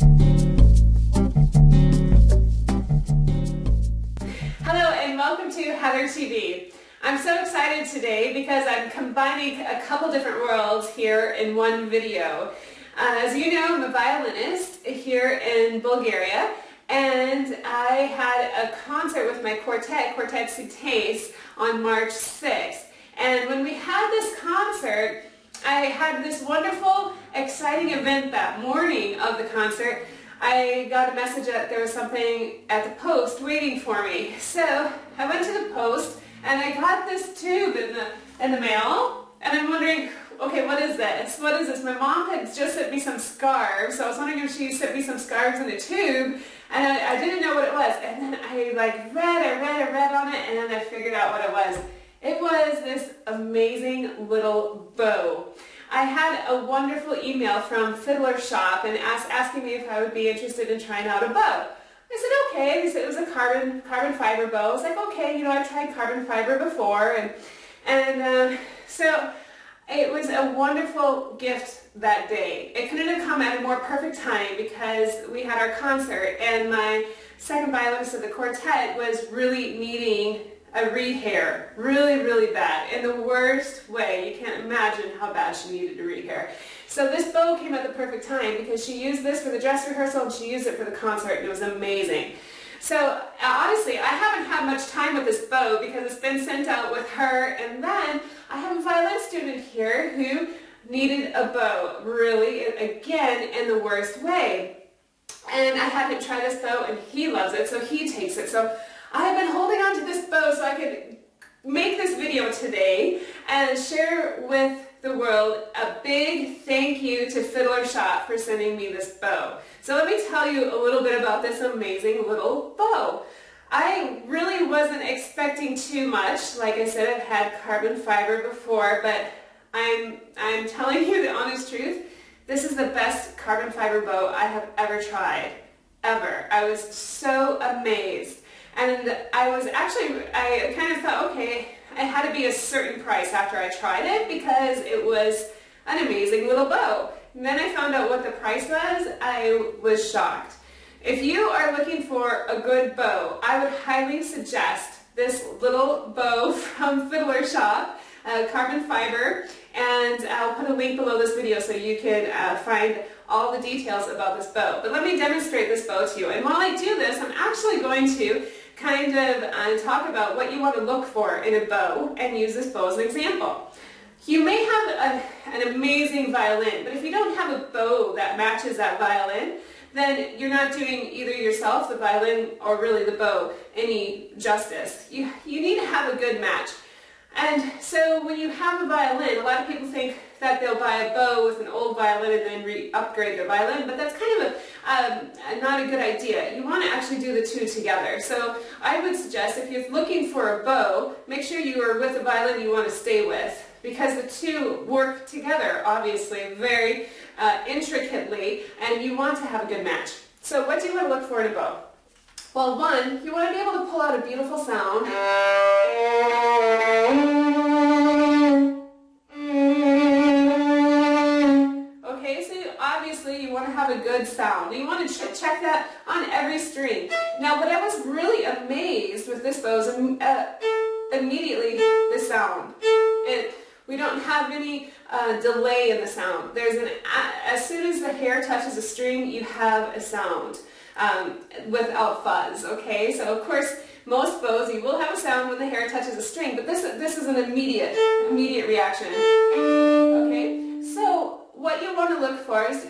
Hello and welcome to Heather TV. I'm so excited today because I'm combining a couple different worlds here in one video. As you know, I'm a violinist here in Bulgaria, and I had a concert with my quartet, Quartet Cites, on March 6th. And when we had this concert, I had this wonderful, exciting event that morning of the concert. I got a message that there was something at the post waiting for me. So I went to the post and I got this tube in the mail, and I'm wondering, okay, what is this? What is this? My mom had just sent me some scarves, so I was wondering if she sent me some scarves in a tube, and I didn't know what it was. And then I read on it, and then I figured out what it was. It was this amazing little bow. I had a wonderful email from Fiddler Shop and asking me if I would be interested in trying out a bow. I said, okay. They said it was a carbon fiber bow. I was like, okay, you know, I've tried carbon fiber before. And so it was a wonderful gift that day. It couldn't have come at a more perfect time because we had our concert and my second violinist of the quartet was really needing a reed hair, really bad, in the worst way. You can't imagine how bad she needed a reed hair. So this bow came at the perfect time because she used this for the dress rehearsal and she used it for the concert, and it was amazing. So honestly, I haven't had much time with this bow because it's been sent out with her, and then I have a violin student here who needed a bow, really, again, in the worst way. And I had him try this bow and he loves it, so he takes it. So I have been holding on to this bow so I could make this video today and share with the world a big thank you to Fiddler Shop for sending me this bow. So let me tell you a little bit about this amazing little bow. I really wasn't expecting too much. Like I said, I've had carbon fiber before, but I'm telling you the honest truth. This is the best carbon fiber bow I have ever tried, ever. I was so amazed. And I kind of thought, okay, it had to be a certain price after I tried it because it was an amazing little bow. And then I found out what the price was. I was shocked. If you are looking for a good bow, I would highly suggest this little bow from Fiddler Shop, carbon fiber, and I'll put a link below this video so you can find all the details about this bow. But let me demonstrate this bow to you. And while I do this, I'm actually going to kind of talk about what you want to look for in a bow and use this bow as an example. You may have an amazing violin, but if you don't have a bow that matches that violin, then you're not doing either yourself, the violin, or really the bow any justice. You need to have a good match. And so when you have a violin, a lot of people think that they'll buy a bow with an old violin and then upgrade their violin, but that's kind of not a good idea. You want to actually do the two together. So I would suggest if you're looking for a bow, make sure you are with a violin you want to stay with, because the two work together, obviously, very intricately, and you want to have a good match. So what do you want to look for in a bow? Well, one, you want to be able to pull out a beautiful sound. Okay, so obviously you want to have a good sound. You want to check that on every string. Now, what I was really amazed with this bow is immediately the sound. We don't have any delay in the sound. As soon as the hair touches a string, you have a sound. Without fuzz, okay? So of course, most bows, you will have a sound when the hair touches a string, but this is an immediate reaction, okay? So what you want to look for is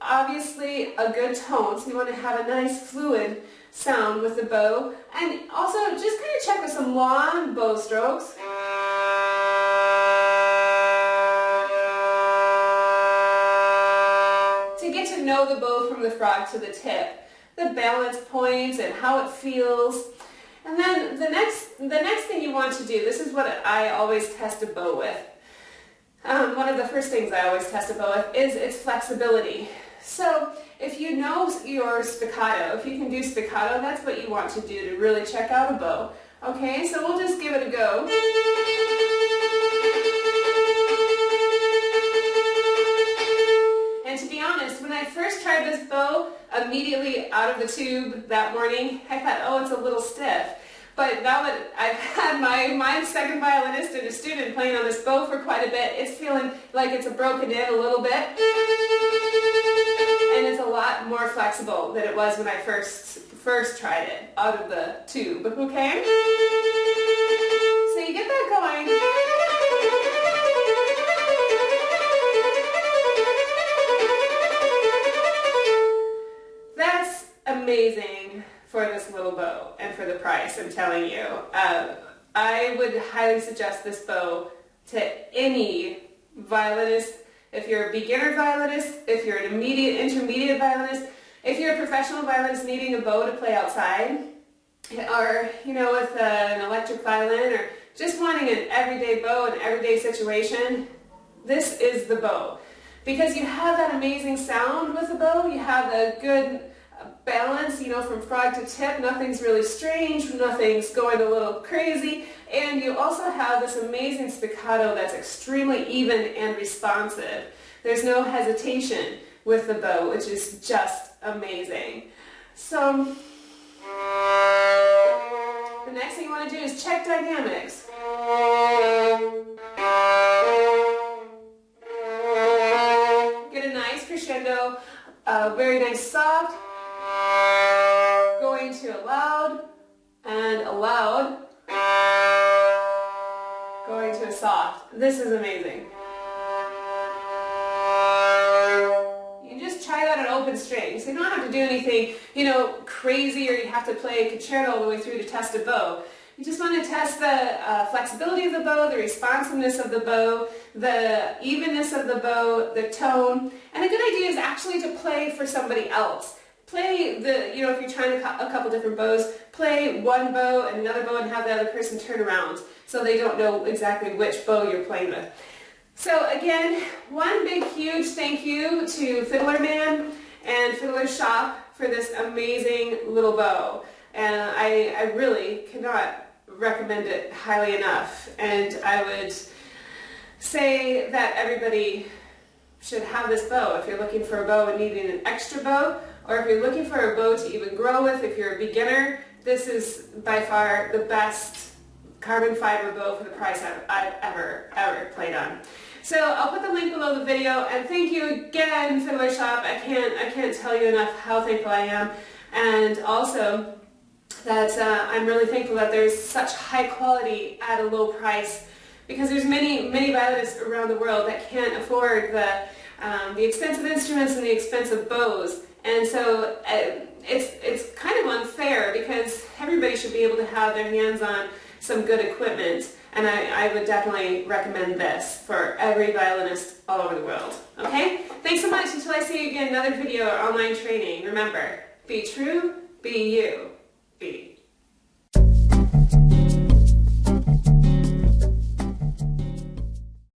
obviously a good tone, so you want to have a nice fluid sound with the bow, and also just kind of check with some long bow strokes. To get to know the bow from the frog to the tip. The balance points and how it feels. And then the next thing you want to do, this is what I always test a bow with. One of the first things I always test a bow with is its flexibility. So if you know your spiccato, if you can do spiccato, that's what you want to do to really check out a bow. Okay, so we'll just give it a go. And to be honest, when I first tried this this bow immediately out of the tube that morning, I thought, oh, it's a little stiff. But now that I've had my second violinist and a student playing on this bow for quite a bit, it's feeling like it's broken in a little bit. And it's a lot more flexible than it was when I first tried it out of the tube, okay? So you get that going. That's amazing for this little bow and for the price, I'm telling you. I would highly suggest this bow to any violinist. If you're a beginner violinist, if you're an intermediate violinist, if you're a professional violinist needing a bow to play outside, or with an electric violin, or just wanting an everyday bow, an everyday situation, this is the bow. Because you have that amazing sound with the bow, you have a good balance, from frog to tip, nothing's really strange, nothing's going a little crazy, and you also have this amazing staccato that's extremely even and responsive. There's no hesitation with the bow, which is just amazing. So, the next thing you want to do is check dynamics. Get a nice crescendo, very nice soft, going to a loud, and a loud, going to a soft. This is amazing. You can just try that on open strings. So you don't have to do anything, crazy, or you have to play a concerto all the way through to test a bow. You just want to test the flexibility of the bow, the responsiveness of the bow, the evenness of the bow, the tone. And a good idea is actually to play for somebody else. Play if you're trying a couple different bows, play one bow and another bow and have the other person turn around so they don't know exactly which bow you're playing with. So again, one big huge thank you to Fiddler Man and Fiddler Shop for this amazing little bow. And I really cannot recommend it highly enough. And I would say that everybody should have this bow. If you're looking for a bow and needing an extra bow, or if you're looking for a bow to even grow with, if you're a beginner, this is by far the best carbon fiber bow for the price I've ever played on. So I'll put the link below the video, and thank you again, Fiddler Shop. I can't tell you enough how thankful I am, and also that I'm really thankful that there's such high quality at a low price, because there's many violinists around the world that can't afford the expensive instruments and the expensive bows. And so it's kind of unfair, because everybody should be able to have their hands on some good equipment, and I would definitely recommend this for every violinist all over the world. Okay? Thanks so much. Until I see you again, another video or online training. Remember, be true, be you.